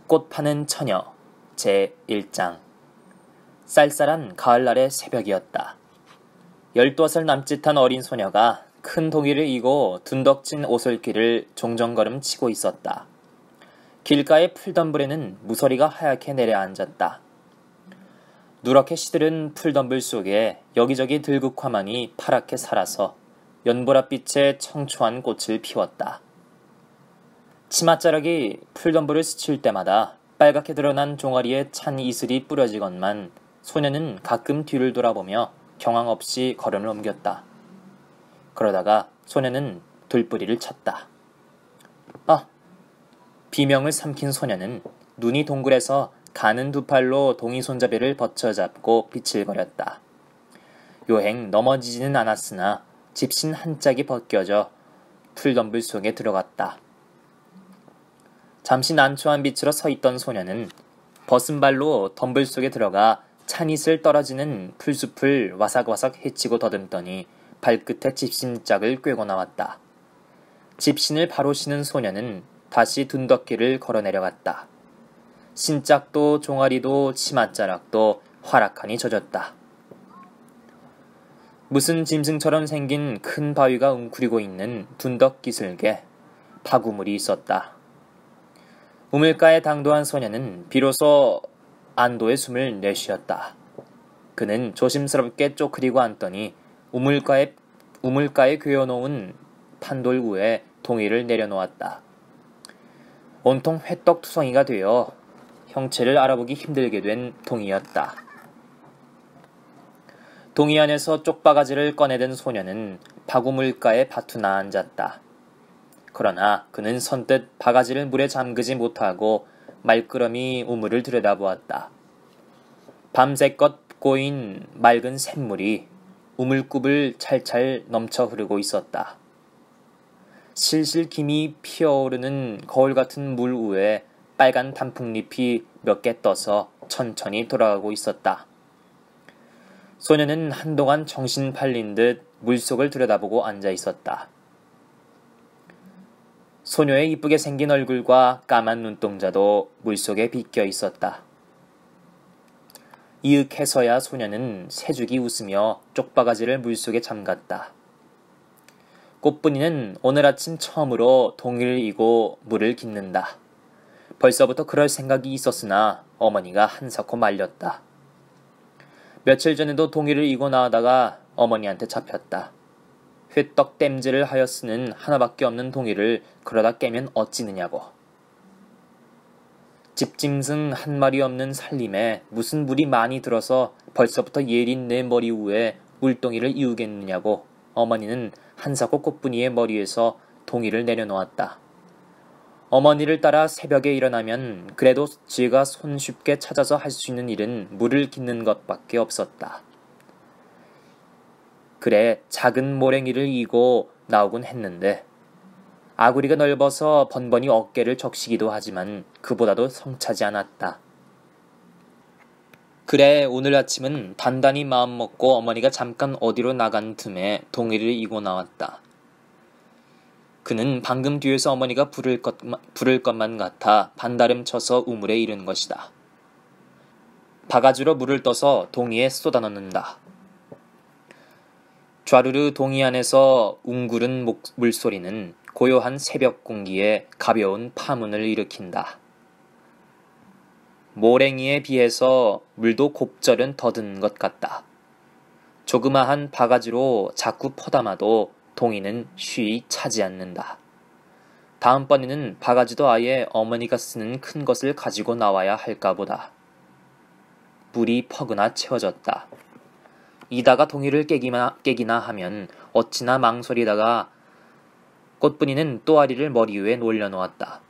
꽃 파는 처녀 제1장. 쌀쌀한 가을날의 새벽이었다. 12살 남짓한 어린 소녀가 큰 동이를 이고 둔덕진 오솔길을 종정걸음 치고 있었다. 길가의 풀덤불에는 무서리가 하얗게 내려앉았다. 누렇게 시들은 풀덤불 속에 여기저기 들국화만이 파랗게 살아서 연보랏빛의 청초한 꽃을 피웠다. 치맛자락이 풀덤불을 스칠 때마다 빨갛게 드러난 종아리에 찬 이슬이 뿌려지건만 소녀는 가끔 뒤를 돌아보며 경황 없이 걸음을 옮겼다. 그러다가 소녀는 돌뿌리를 쳤다. 비명을 삼킨 소녀는 눈이 동굴에서 가는 두 팔로 동이 손잡이를 버쳐잡고 비칠거렸다. 요행 넘어지지는 않았으나 집신 한 짝이 벗겨져 풀덤불 속에 들어갔다. 잠시 난초한 빛으로 서 있던 소녀는 벗은 발로 덤불 속에 들어가 찬이슬 떨어지는 풀숲을 와삭와삭 헤치고 더듬더니 발끝에 집신짝을 꿰고 나왔다. 집신을 바로 신은 소녀는 다시 둔덕길을 걸어 내려갔다. 신짝도 종아리도 치맛자락도 화락하니 젖었다. 무슨 짐승처럼 생긴 큰 바위가 웅크리고 있는 둔덕기슭에 파구물이 있었다. 우물가에 당도한 소녀는 비로소 안도의 숨을 내쉬었다. 그는 조심스럽게 쪼그리고 앉더니 우물가에 괴어놓은 판돌 위에 동이를 내려놓았다. 온통 회떡투성이가 되어 형체를 알아보기 힘들게 된 동이였다. 동이 안에서 쪽바가지를 꺼내든 소녀는 바구물가에 파투나 앉았다. 그러나 그는 선뜻 바가지를 물에 잠그지 못하고 말끄러미 우물을 들여다보았다. 밤새껏 고인 맑은 샘물이 우물굽을 찰찰 넘쳐 흐르고 있었다. 실실 김이 피어오르는 거울 같은 물 위에 빨간 단풍잎이 몇 개 떠서 천천히 돌아가고 있었다. 소녀는 한동안 정신 팔린 듯 물속을 들여다보고 앉아 있었다. 소녀의 이쁘게 생긴 얼굴과 까만 눈동자도 물속에 비껴 있었다. 이윽해서야 소녀는 새죽이 웃으며 쪽바가지를 물속에 잠갔다. 꽃분이는 오늘 아침 처음으로 동이를 이고 물을 깃는다. 벌써부터 그럴 생각이 있었으나 어머니가 한사코 말렸다. 며칠 전에도 동이를 이고 나오다가 어머니한테 잡혔다. 회떡 땜질을 하여 쓰는 하나밖에 없는 동이를 그러다 깨면 어찌느냐고. 집짐승 한 마리 없는 살림에 무슨 물이 많이 들어서 벌써부터 예린 내 머리 위에 물동이를 이우겠느냐고 어머니는 한사코 꽃분이의 머리에서 동이를 내려놓았다. 어머니를 따라 새벽에 일어나면 그래도 지가 손쉽게 찾아서 할 수 있는 일은 물을 깃는 것밖에 없었다. 그래 작은 모랭이를 이고 나오곤 했는데 아구리가 넓어서 번번이 어깨를 적시기도 하지만 그보다도 성차지 않았다. 그래 오늘 아침은 단단히 마음먹고 어머니가 잠깐 어디로 나간 틈에 동이를 이고 나왔다. 그는 방금 뒤에서 어머니가 부를 것만 같아 반달음 쳐서 우물에 이른 것이다. 바가지로 물을 떠서 동이에 쏟아 넣는다. 좌르르 동이 안에서 웅그른 물소리는 고요한 새벽 공기에 가벼운 파문을 일으킨다. 모랭이에 비해서 물도 곱절은 더든 것 같다. 조그마한 바가지로 자꾸 퍼담아도 동이는 쉬이 차지 않는다. 다음번에는 바가지도 아예 어머니가 쓰는 큰 것을 가지고 나와야 할까 보다. 물이 퍼그나 채워졌다. 이다가 동이를 깨기나 하면 어찌나 망설이다가 꽃분이는 또아리를 머리 위에 올려놓았다.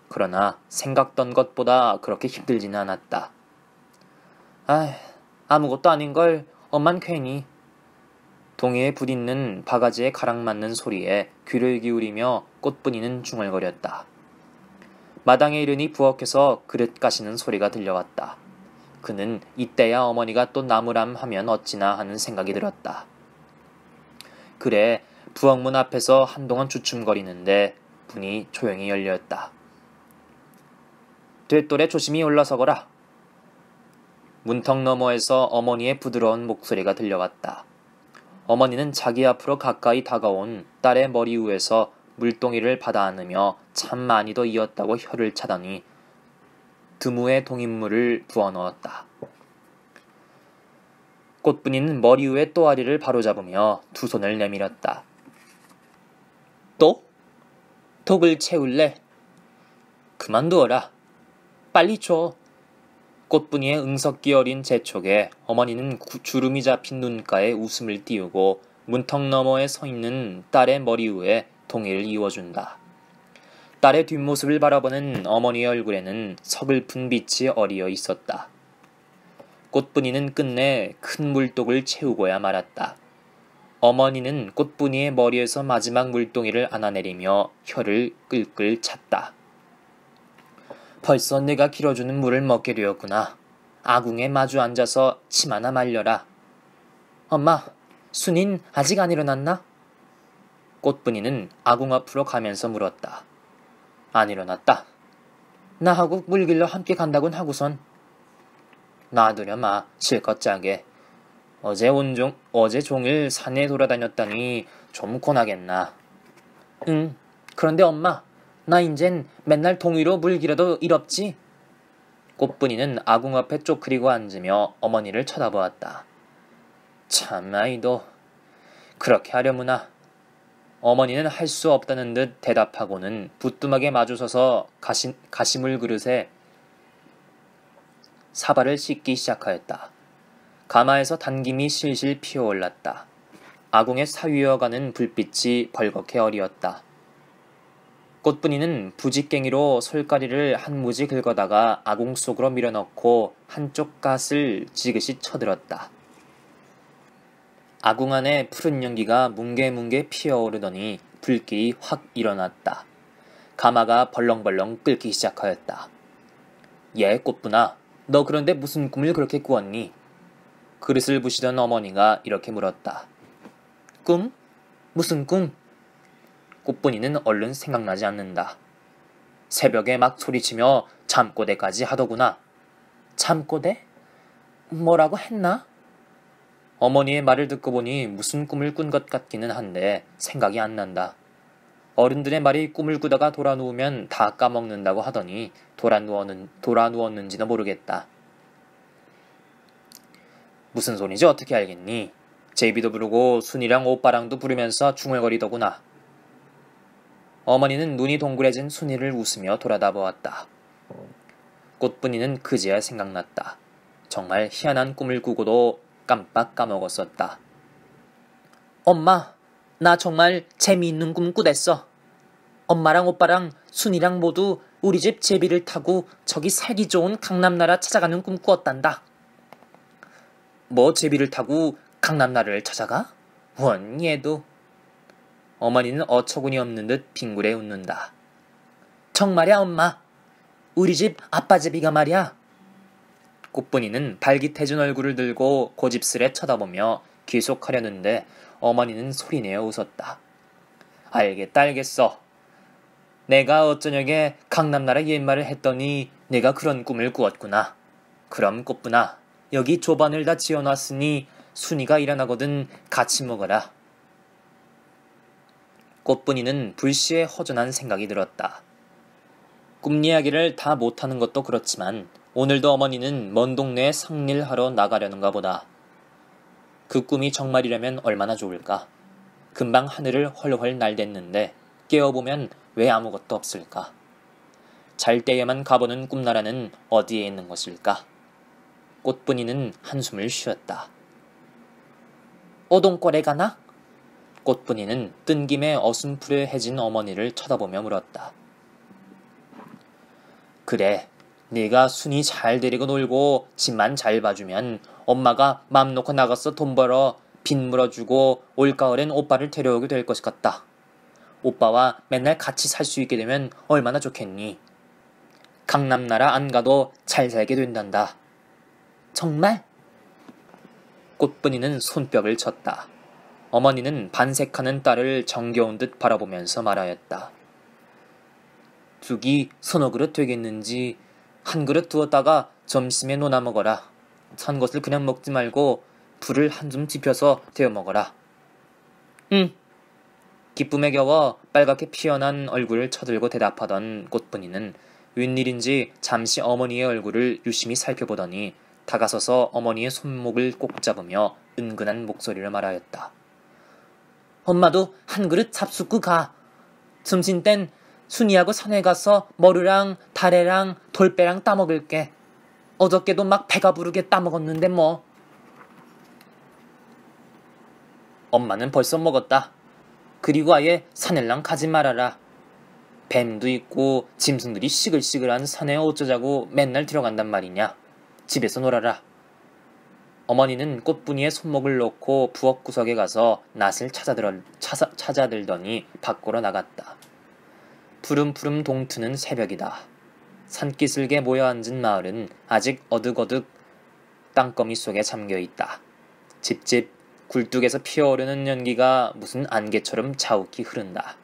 그러나 생각던 것보다 그렇게 힘들지는 않았다. 아무것도 아닌걸 엄만 괜히. 동이에 부딪는 바가지에 가락 맞는 소리에 귀를 기울이며 꽃분이는 중얼거렸다. 마당에 이르니 부엌에서 그릇 까시는 소리가 들려왔다. 그는 이때야 어머니가 또 나무람 하면 어찌나 하는 생각이 들었다. 그래 부엌문 앞에서 한동안 주춤거리는데 문이 조용히 열렸다. 되돌에 조심히 올라서거라. 문턱 너머에서 어머니의 부드러운 목소리가 들려왔다. 어머니는 자기 앞으로 가까이 다가온 딸의 머리 위에서 물동이를 받아 안으며 참 많이도 이었다고 혀를 차더니 드무에 동인물을 부어 넣었다. 꽃분이는 머리 위에 또아리를 바로잡으며 두 손을 내밀었다. 또? 독을 채울래? 그만두어라. 빨리 줘. 꽃분이의 응석기 어린 재촉에 어머니는 주름이 잡힌 눈가에 웃음을 띄우고 문턱 너머에 서 있는 딸의 머리 위에 동이를 이어준다. 딸의 뒷모습을 바라보는 어머니의 얼굴에는 서글픈 빛이 어리어 있었다. 꽃분이는 끝내 큰 물독을 채우고야 말았다. 어머니는 꽃분이의 머리에서 마지막 물동이를 안아내리며 혀를 끌끌 찼다. 벌써 내가 길어주는 물을 먹게 되었구나. 아궁에 마주 앉아서 치마나 말려라. 엄마, 순인 아직 안 일어났나? 꽃분이는 아궁 앞으로 가면서 물었다. 안 일어났다. 나하고 물 길러 함께 간다곤 하고선. 놔두려 마, 실컷 짜게. 어제 종일 산에 돌아다녔다니 좀 고나겠나. 응, 그런데 엄마, 나 인젠 맨날 동이로 물 길어도 일 없지? 꽃분이는 아궁 앞에 쪼그리고 앉으며 어머니를 쳐다보았다. 참 아이도 그렇게 하려무나. 어머니는 할 수 없다는 듯 대답하고는 부뚜막에 마주서서 가시물 그릇에 사발을 씻기 시작하였다. 가마에서 단김이 실실 피어올랐다. 아궁에 사위어가는 불빛이 벌겋게 어리었다. 꽃분이는 부직갱이로 솔가리를 한 무지 긁어다가 아궁 속으로 밀어넣고 한쪽 갓을 지그시 쳐들었다. 아궁 안에 푸른 연기가 뭉게뭉게 피어오르더니 불길이 확 일어났다. 가마가 벌렁벌렁 끓기 시작하였다. 예, 꽃분아, 너 그런데 무슨 꿈을 그렇게 꾸었니? 그릇을 부시던 어머니가 이렇게 물었다. 꿈? 무슨 꿈? 꽃분이는 얼른 생각나지 않는다. 새벽에 막 소리치며 잠꼬대까지 하더구나. 잠꼬대? 뭐라고 했나? 어머니의 말을 듣고 보니 무슨 꿈을 꾼 것 같기는 한데 생각이 안 난다. 어른들의 말이 꿈을 꾸다가 돌아 누우면 다 까먹는다고 하더니 돌아 누웠는지도 모르겠다. 무슨 소리지 어떻게 알겠니? 제비도 부르고 순이랑 오빠랑도 부르면서 중얼거리더구나. 어머니는 눈이 동그래진 순이를 웃으며 돌아다보았다. 꽃분이는 그제야 생각났다. 정말 희한한 꿈을 꾸고도 깜빡 까먹었었다. 엄마, 나 정말 재미있는 꿈 꾸댔어. 엄마랑 오빠랑 순이랑 모두 우리 집 제비를 타고 저기 살기 좋은 강남나라 찾아가는 꿈 꾸었단다. 뭐 제비를 타고 강남나라를 찾아가? 원 얘도. 어머니는 어처구니 없는 듯 빙굴에 웃는다. 정말이야 엄마. 우리 집 아빠 제비가 말이야. 꽃분이는 발깃해진 얼굴을 들고 고집스레 쳐다보며 귀속하려는데 어머니는 소리내어 웃었다. 알겠어. 내가 어쩌냐게 강남나라 옛말을 했더니 내가 그런 꿈을 꾸었구나. 그럼 꽃분아, 여기 조반을 다 지어놨으니 순이가 일어나거든 같이 먹어라. 꽃분이는 불시에 허전한 생각이 들었다. 꿈 이야기를 다 못하는 것도 그렇지만 오늘도 어머니는 먼 동네에 상일하러 나가려는가 보다. 그 꿈이 정말이라면 얼마나 좋을까. 금방 하늘을 헐헐 날댔는데 깨어보면 왜 아무것도 없을까. 잘 때에만 가보는 꿈나라는 어디에 있는 것일까. 꽃분이는 한숨을 쉬었다. 오동골에 가나? 꽃분이는 뜬 김에 어슴푸레해진 어머니를 쳐다보며 물었다. 그래, 네가 순이 잘 데리고 놀고 집만 잘 봐주면 엄마가 맘 놓고 나가서 돈 벌어 빚 물어주고 올가을엔 오빠를 데려오게 될 것 같다. 오빠와 맨날 같이 살 수 있게 되면 얼마나 좋겠니? 강남나라 안 가도 잘 살게 된단다. 정말? 꽃분이는 손뼉을 쳤다. 어머니는 반색하는 딸을 정겨운 듯 바라보면서 말하였다. 쑥이 서너 그릇 되겠는지 한 그릇 두었다가 점심에 논아 먹어라. 산 것을 그냥 먹지 말고 불을 한 줌 지펴서 데워 먹어라. 응. 기쁨에 겨워 빨갛게 피어난 얼굴을 쳐들고 대답하던 꽃분이는 웬일인지 잠시 어머니의 얼굴을 유심히 살펴보더니 다가서서 어머니의 손목을 꼭 잡으며 은근한 목소리로 말하였다. 엄마도 한 그릇 잡숫고 가. 점심 땐 순이하고 산에 가서 머루랑 다래랑 돌배랑 따먹을게. 어저께도 막 배가 부르게 따먹었는데 뭐. 엄마는 벌써 먹었다. 그리고 아예 산에랑 가지 말아라. 뱀도 있고 짐승들이 시글시글한 산에 어쩌자고 맨날 들어간단 말이냐. 집에서 놀아라. 어머니는 꽃분이의 손목을 놓고 부엌 구석에 가서 낫을 찾아들더니 밖으로 나갔다. 푸름푸름 동트는 새벽이다. 산기슭에 모여 앉은 마을은 아직 어둑어둑 땅거미 속에 잠겨있다. 집집 굴뚝에서 피어오르는 연기가 무슨 안개처럼 자욱히 흐른다.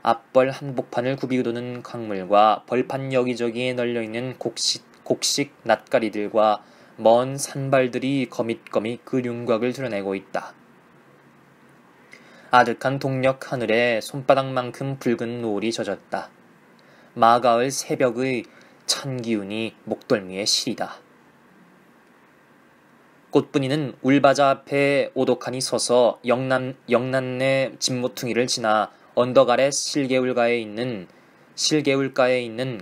앞벌 한복판을 굽이도는 강물과 벌판 여기저기에 널려있는 곡식 낫가리들과 먼 산발들이 거밋거밋 그 윤곽을 드러내고 있다. 아득한 동력 하늘에 손바닥만큼 붉은 노을이 젖었다. 마가을 새벽의 찬 기운이 목덜미에 시리다. 꽃분이는 울바자 앞에 오독하니 서서 영란내 집모퉁이를 지나 언덕 아래 실개울가에 있는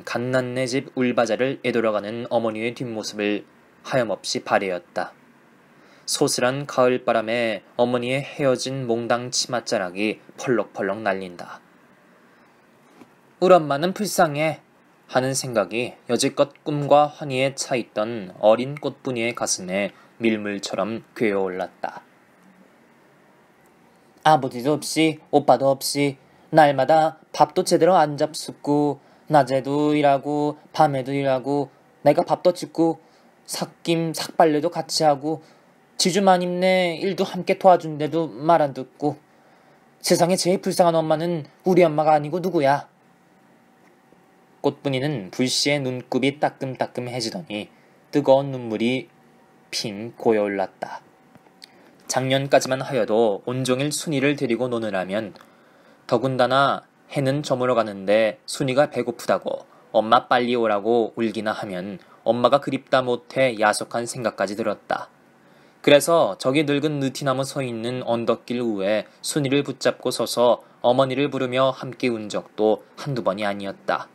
갓난네 집 울바자를 에돌아가는 어머니의 뒷모습을 하염없이 발해였다. 소슬한 가을바람에 어머니의 헤어진 몽당 치맛자락이 펄럭펄럭 날린다. 우리 엄마는 불쌍해 하는 생각이 여지껏 꿈과 환희에 차있던 어린 꽃분이의 가슴에 밀물처럼 괴어올랐다. 아버지도 없이 오빠도 없이 날마다 밥도 제대로 안 잡숫고 낮에도 일하고 밤에도 일하고 내가 밥도 짓고 삭빨래도 같이 하고 지주만 입네 일도 함께 도와준데도 말 안 듣고 세상에 제일 불쌍한 엄마는 우리 엄마가 아니고 누구야? 꽃분이는 불시에 눈곱이 따끔따끔해지더니 뜨거운 눈물이 핑 고여올랐다. 작년까지만 하여도 온종일 순이를 데리고 노느라면 더군다나 해는 저물어 가는데 순이가 배고프다고 엄마 빨리 오라고 울기나 하면 엄마가 그립다 못해 야속한 생각까지 들었다. 그래서 저기 늙은 느티나무 서 있는 언덕길 위에 순이를 붙잡고 서서 어머니를 부르며 함께 운 적도 한두 번이 아니었다.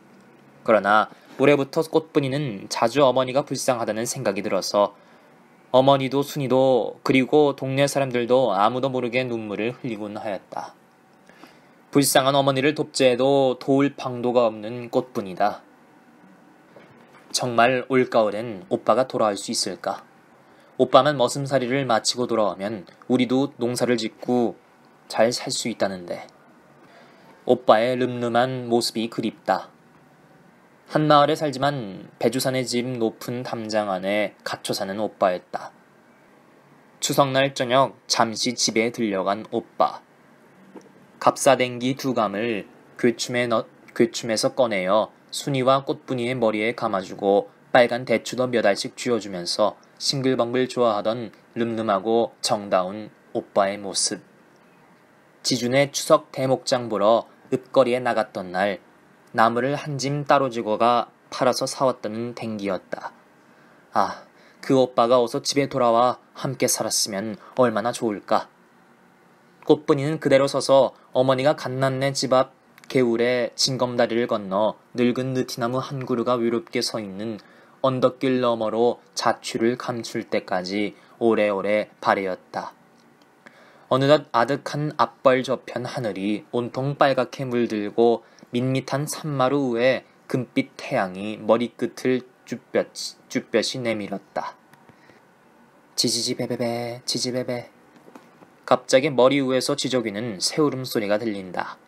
그러나 올해부터 꽃분이는 자주 어머니가 불쌍하다는 생각이 들어서 어머니도 순이도 그리고 동네 사람들도 아무도 모르게 눈물을 흘리곤 하였다. 불쌍한 어머니를 돕지 해도 도울 방도가 없는 꽃분이다. 정말 올가을엔 오빠가 돌아올 수 있을까? 오빠만 머슴살이를 마치고 돌아오면 우리도 농사를 짓고 잘 살 수 있다는데. 오빠의 름름한 모습이 그립다. 한마을에 살지만 배주산의 집 높은 담장 안에 갇혀 사는 오빠였다. 추석날 저녁 잠시 집에 들려간 오빠. 갑사댕기 2감을 괴춤에서 꺼내어 순이와 꽃분이의 머리에 감아주고 빨간 대추도 몇 알씩 쥐어주면서 싱글벙글 좋아하던 늠름하고 정다운 오빠의 모습. 지준의 추석 대목장 보러 읍거리에 나갔던 날 나무를 한 짐 따로 지고가 팔아서 사왔다는 댕기였다. 아, 그 오빠가 어서 집에 돌아와 함께 살았으면 얼마나 좋을까. 꽃분이는 그대로 서서 어머니가 갓난네 집 앞 개울에 징검다리를 건너 늙은 느티나무 한 그루가 외롭게 서 있는 언덕길 너머로 자취를 감출 때까지 오래오래 발해였다. 어느덧 아득한 앞벌 저편 하늘이 온통 빨갛게 물들고 밋밋한 산마루 위에 금빛 태양이 머리끝을 쭈뼛이 내밀었다. 지지지베베베 지지베베. 갑자기 머리 위에서 지저귀는 새울음 소리가 들린다.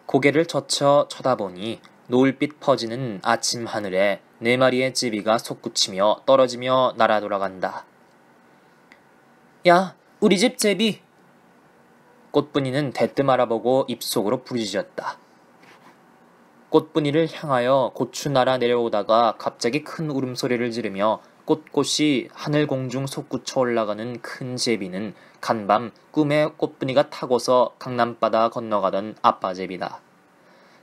고개를 젖혀 쳐다보니 노을빛 퍼지는 아침 하늘에 4마리의 제비가 솟구치며 떨어지며 날아 돌아간다. 야, 우리 집 제비! 꽃분이는 대뜸 알아보고 입속으로 부르짖었다. 꽃분이를 향하여 고추 날아 내려오다가 갑자기 큰 울음소리를 지르며 꼿꼿이 하늘 공중 솟구쳐 올라가는 큰 제비는 간밤 꿈에 꽃분이가 타고서 강남바다 건너가던 아빠 제비다.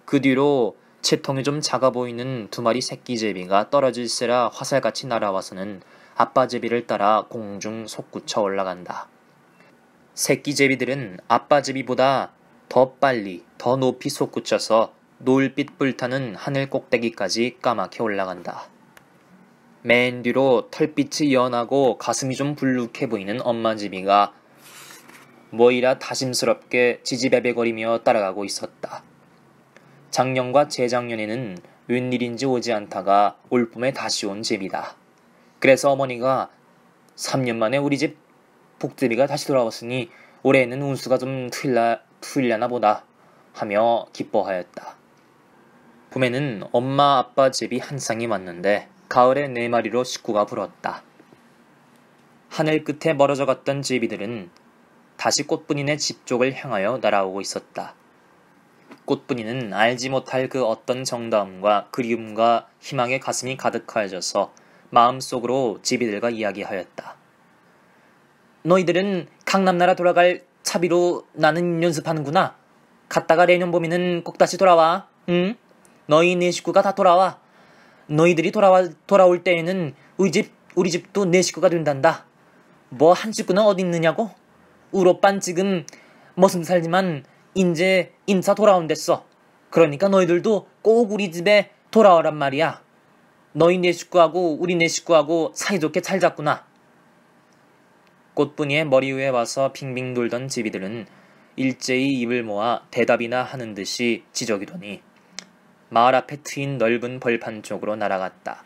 그 뒤로 채통이 좀 작아 보이는 두 마리 새끼 제비가 떨어질세라 화살같이 날아와서는 아빠 제비를 따라 공중 솟구쳐 올라간다. 새끼 제비들은 아빠 제비보다 더 빨리 더 높이 솟구쳐서 노을빛 불타는 하늘 꼭대기까지 까맣게 올라간다. 맨 뒤로 털빛이 연하고 가슴이 좀 불룩해 보이는 엄마 제비가 뭐이라 다짐스럽게 지지배배거리며 따라가고 있었다. 작년과 재작년에는 웬일인지 오지 않다가 올봄에 다시 온 제비다. 그래서 어머니가 3년 만에 우리 집 복들이가 다시 돌아왔으니 올해는 운수가 좀 풀려나 보다 하며 기뻐하였다. 봄에는 엄마 아빠 제비 한 쌍이 왔는데 가을에 4마리로 식구가 불었다. 하늘 끝에 멀어져 갔던 제비들은 다시 꽃분이네 집 쪽을 향하여 날아오고 있었다. 꽃분이는 알지 못할 그 어떤 정다움과 그리움과 희망의 가슴이 가득하여져서 마음속으로 제비들과 이야기하였다. 너희들은 강남나라 돌아갈 차비로 나는 연습하는구나. 갔다가 내년 봄에는 꼭 다시 돌아와. 응? 너희 네 식구가 다 돌아와. 너희들이 돌아올 때에는 우리 집도 네 식구가 된단다. 뭐 한 식구는 어디 있느냐고? 우리 오빤 지금 머슴 살지만 인제 임사 돌아온댔어. 그러니까 너희들도 꼭 우리 집에 돌아오란 말이야. 너희 네 식구하고 우리 네 식구하고 사이좋게 잘 잤구나. 꽃분이의 머리 위에 와서 빙빙 돌던 제비들은 일제히 입을 모아 대답이나 하는 듯이 지저귀더니 마을 앞에 트인 넓은 벌판 쪽으로 날아갔다.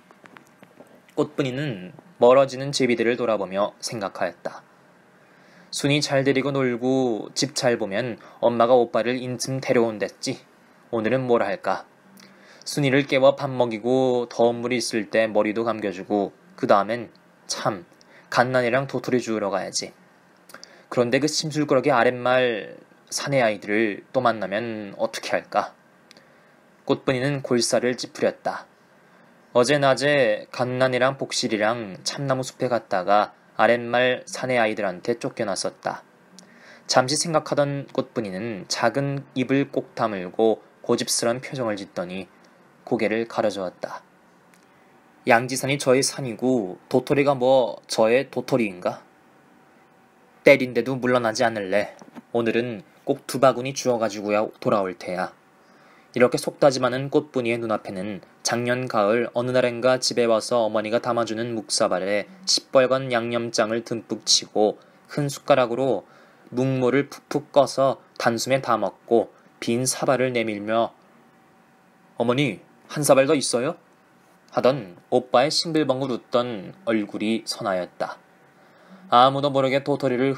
꽃분이는 멀어지는 제비들을 돌아보며 생각하였다. 순이 잘 데리고 놀고 집 잘 보면 엄마가 오빠를 인쯤 데려온댔지. 오늘은 뭘 할까? 순이를 깨워 밥 먹이고 더운 물이 있을 때 머리도 감겨주고 그 다음엔 참 갓난이랑 도토리 주우러 가야지. 그런데 그 심술꾸러기 아랫말 사내 아이들을 또 만나면 어떻게 할까? 꽃분이는 골살을 찌푸렸다. 어제 낮에 갓난이랑 복실이랑 참나무 숲에 갔다가 아랫말 사내 아이들한테 쫓겨났었다. 잠시 생각하던 꽃분이는 작은 입을 꼭 다물고 고집스런 표정을 짓더니 고개를 가려주었다. 양지산이 저의 산이고 도토리가 뭐 저의 도토리인가? 때린데도 물러나지 않을래. 오늘은 꼭 2바구니 주워가지고야 돌아올 테야. 이렇게 속다짐하는 꽃분이의 눈앞에는 작년 가을 어느 날엔가 집에 와서 어머니가 담아주는 묵사발에 시뻘건 양념장을 듬뿍 치고 큰 숟가락으로 묵모를 푹푹 꺼서 단숨에 다 먹고 빈 사발을 내밀며 어머니 한 사발 더 있어요? 하던 오빠의 싱글벙글 웃던 얼굴이 선하였다. 아무도 모르게 도토리를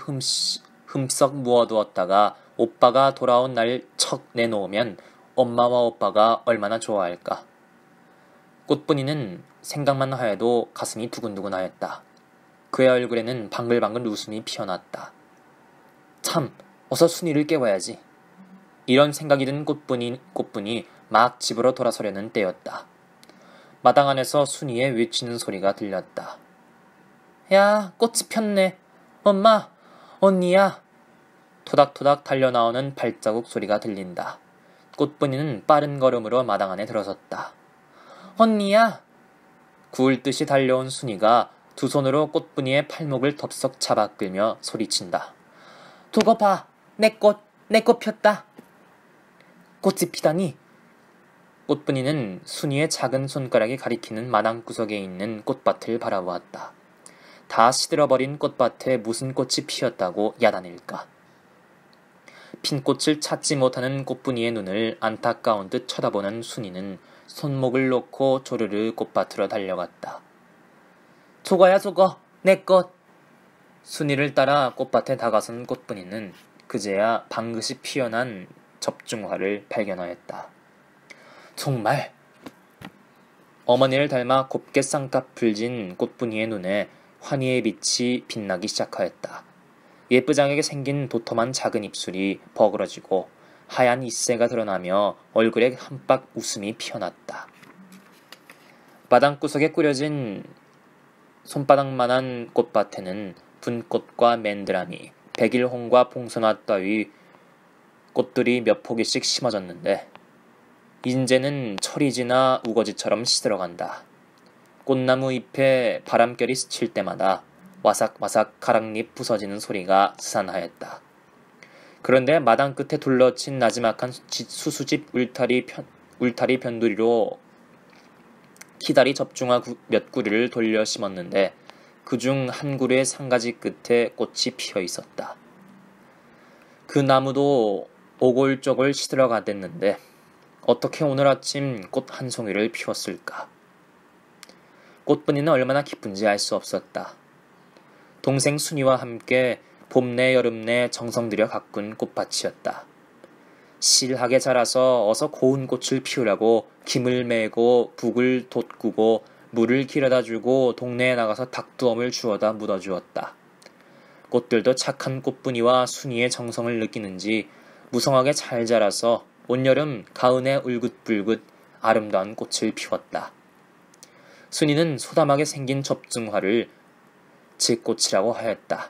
흠썩 모아두었다가 오빠가 돌아온 날 척 내놓으면 엄마와 오빠가 얼마나 좋아할까. 꽃분이는 생각만 하여도 가슴이 두근두근하였다. 그의 얼굴에는 방글방글 웃음이 피어났다. 참, 어서 순이를 깨워야지. 이런 생각이 든 꽃분이 막 집으로 돌아서려는 때였다. 마당 안에서 순이의 외치는 소리가 들렸다. 야, 꽃이 폈네. 엄마, 언니야. 토닥토닥 달려나오는 발자국 소리가 들린다. 꽃분이는 빠른 걸음으로 마당 안에 들어섰다. 언니야. 구울 듯이 달려온 순이가 두 손으로 꽃분이의 팔목을 덥석 잡아 끌며 소리친다. 두고 봐. 내 꽃 폈다. 꽃이 피다니. 꽃분이는 순이의 작은 손가락이 가리키는 마당 구석에 있는 꽃밭을 바라보았다. 다 시들어버린 꽃밭에 무슨 꽃이 피었다고 야단일까. 핀 꽃을 찾지 못하는 꽃분이의 눈을 안타까운 듯 쳐다보는 순이는 손목을 놓고 조르르 꽃밭으로 달려갔다. 속어야 속어, 내 꽃. 순이를 따라 꽃밭에 다가선 꽃분이는 그제야 방긋이 피어난 접중화를 발견하였다. 정말 어머니를 닮아 곱게 쌍꺼풀 진 꽃분이의 눈에 환희의 빛이 빛나기 시작하였다. 예쁘장하게 생긴 도톰한 작은 입술이 버그러지고 하얀 이새가 드러나며 얼굴에 한박 웃음이 피어났다. 마당구석에 꾸려진 손바닥만한 꽃밭에는 분꽃과 맨드라미, 백일홍과 봉선화 따위 꽃들이 몇 포기씩 심어졌는데 인제는 철이 지나 우거지처럼 시들어간다. 꽃나무 잎에 바람결이 스칠 때마다 와삭와삭 가락잎 부서지는 소리가 스산하였다. 그런데 마당 끝에 둘러친 나지막한 수수집 울타리 변두리로 키다리 접중화 몇 구리를 돌려 심었는데 그중 한 구리의 상가지 끝에 꽃이 피어 있었다. 그 나무도 오골저골 시들어가댔는데 어떻게 오늘 아침 꽃 한 송이를 피웠을까? 꽃분이는 얼마나 기쁜지 알 수 없었다. 동생 순이와 함께 봄내 여름내 정성 들여 가꾼 꽃밭이었다. 실하게 자라서 어서 고운 꽃을 피우라고 김을 메고 북을 돋구고 물을 길어다 주고 동네에 나가서 닭두엄을 주워다 묻어주었다. 꽃들도 착한 꽃분이와 순이의 정성을 느끼는지 무성하게 잘 자라서 온여름 가은에 울긋불긋 아름다운 꽃을 피웠다. 순이는 소담하게 생긴 접중화를 제꽃이라고 하였다.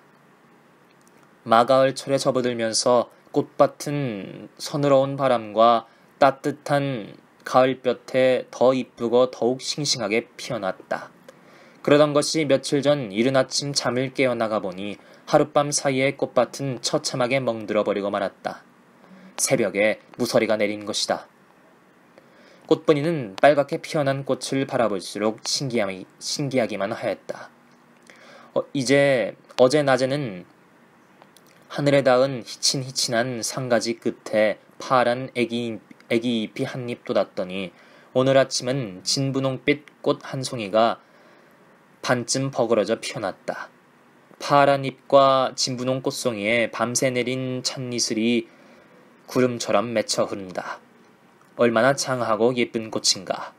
마가을철에 접어들면서 꽃밭은 서늘어온 바람과 따뜻한 가을볕에 더 이쁘고 더욱 싱싱하게 피어났다. 그러던 것이 며칠 전 이른 아침 잠을 깨어나가 보니 하룻밤 사이에 꽃밭은 처참하게 멍들어 버리고 말았다. 새벽에 무서리가 내린 것이다. 꽃분이는 빨갛게 피어난 꽃을 바라볼수록 신기하기만 하였다. 이제 어제 낮에는 하늘에 닿은 희친희친한 상가지 끝에 파란 애기 잎이 한입 돋았더니 오늘 아침은 진분홍빛 꽃 한 송이가 반쯤 버그러져 피어났다. 파란 잎과 진분홍 꽃송이에 밤새 내린 찬이슬이 구름처럼 맺혀 흐른다. 얼마나 장하고 예쁜 꽃인가.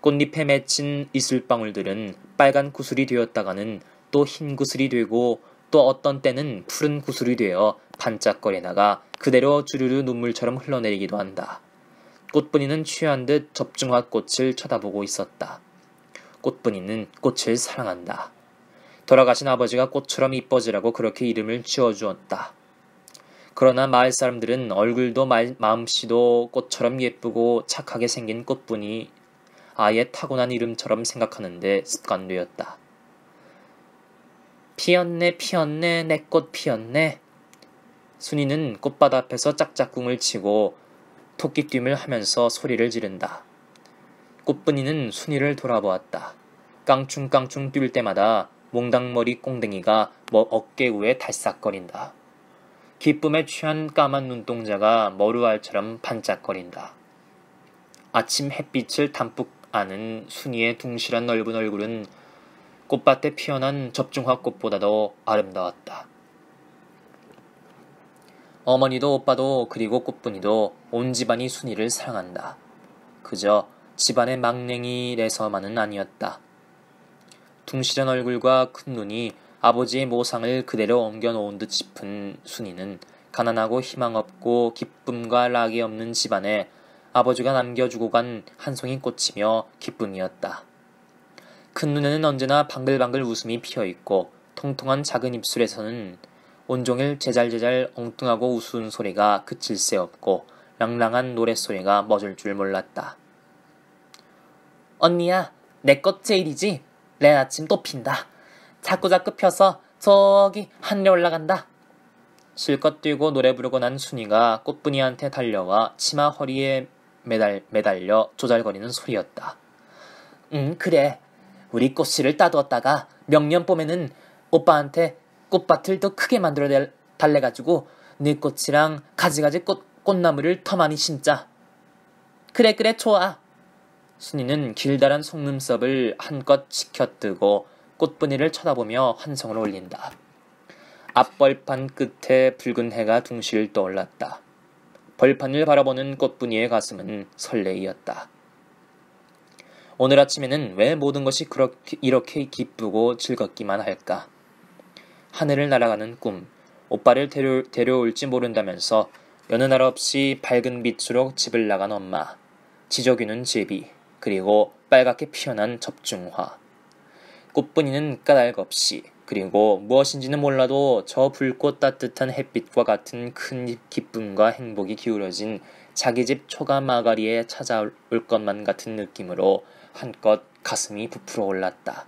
꽃잎에 맺힌 이슬방울들은 빨간 구슬이 되었다가는 또 흰 구슬이 되고 또 어떤 때는 푸른 구슬이 되어 반짝거리다가 그대로 주르르 눈물처럼 흘러내리기도 한다. 꽃분이는 취한 듯 접중화 꽃을 쳐다보고 있었다. 꽃분이는 꽃을 사랑한다. 돌아가신 아버지가 꽃처럼 이뻐지라고 그렇게 이름을 지어주었다. 그러나 마을 사람들은 얼굴도 마음씨도 꽃처럼 예쁘고 착하게 생긴 꽃분이 아예 타고난 이름처럼 생각하는데 습관되었다. 피었네 피었네 내 꽃 피었네. 순이는 꽃밭 앞에서 짝짝꿍을 치고 토끼뛰을 하면서 소리를 지른다. 꽃분이는 순이를 돌아보았다. 깡충깡충 뛸 때마다 몽당머리 꽁댕이가 어깨 위에 달싹거린다. 기쁨에 취한 까만 눈동자가 머루알처럼 반짝거린다. 아침 햇빛을 담뿍 아는 순이의 둥실한 넓은 얼굴은 꽃밭에 피어난 접중화 꽃보다도 아름다웠다. 어머니도 오빠도 그리고 꽃분이도 온 집안이 순이를 사랑한다. 그저 집안의 막냉이래서만은 아니었다. 둥실한 얼굴과 큰 눈이 아버지의 모상을 그대로 옮겨놓은 듯 싶은 순이는 가난하고 희망 없고 기쁨과 락이 없는 집안에 아버지가 남겨주고 간 한 송이 꽃이며 기쁨이었다. 큰 눈에는 언제나 방글방글 웃음이 피어있고 통통한 작은 입술에서는 온종일 제잘제잘 엉뚱하고 우스운 소리가 그칠 새 없고 랑랑한 노랫소리가 멎을 줄 몰랐다. 언니야, 내 꽃 제일이지? 내일 아침 또 핀다. 자꾸자꾸 펴서 저기 하늘에 올라간다. 실컷 뛰고 노래 부르고 난 순이가 꽃분이한테 달려와 치마 허리에 매달려 조잘거리는 소리였다. 그래. 우리 꽃씨를 따두었다가 명년 봄에는 오빠한테 꽃밭을 더 크게 만들어 달래가지고 네 꽃이랑 가지가지 꽃나무를 더 많이 심자. 그래 좋아. 순이는 길다란 속눈썹을 한껏 치켜뜨고 꽃분이를 쳐다보며 환성을 올린다. 앞벌판 끝에 붉은 해가 둥실 떠올랐다. 벌판을 바라보는 꽃분이의 가슴은 설레이었다. 오늘 아침에는 왜 모든 것이 이렇게 기쁘고 즐겁기만 할까? 하늘을 날아가는 꿈, 오빠를 데려올지 모른다면서 여느 날 없이 밝은 빛으로 집을 나간 엄마, 지저귀는 제비, 그리고 빨갛게 피어난 접중화. 꽃분이는 까닭없이, 그리고 무엇인지는 몰라도 저 붉고 따뜻한 햇빛과 같은 큰 기쁨과 행복이 기울어진 자기 집 초가 마가리에 찾아올 것만 같은 느낌으로 한껏 가슴이 부풀어 올랐다.